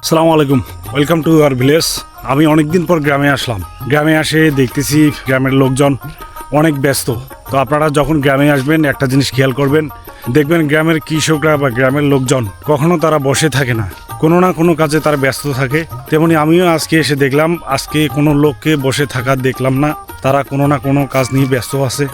আসসালামু আলাইকুম, welcome to our village. আমি অনেকদিন পর গ্রামে আসলাম। গ্রামে আসে দেখতেছি গ্রামের লোকজন অনেক ব্যস্ত। তো আপনারা যখন গ্রামে আসবেন একটা জিনিস খেয়াল করবেন, দেখবেন গ্রামের কৃষকরা বা গ্রামের লোকজন কখনো তারা বসে থাকে না, কোনো না কোনো কাজে তারা ব্যস্ত থাকে। তেমনি আমিও আজকে এসে দেখলাম আজকে কোনো লোককে বসে থাকা দেখলাম না, তারা কোনো না কোনো কাজ নিয়ে ব্যস্ত আছে।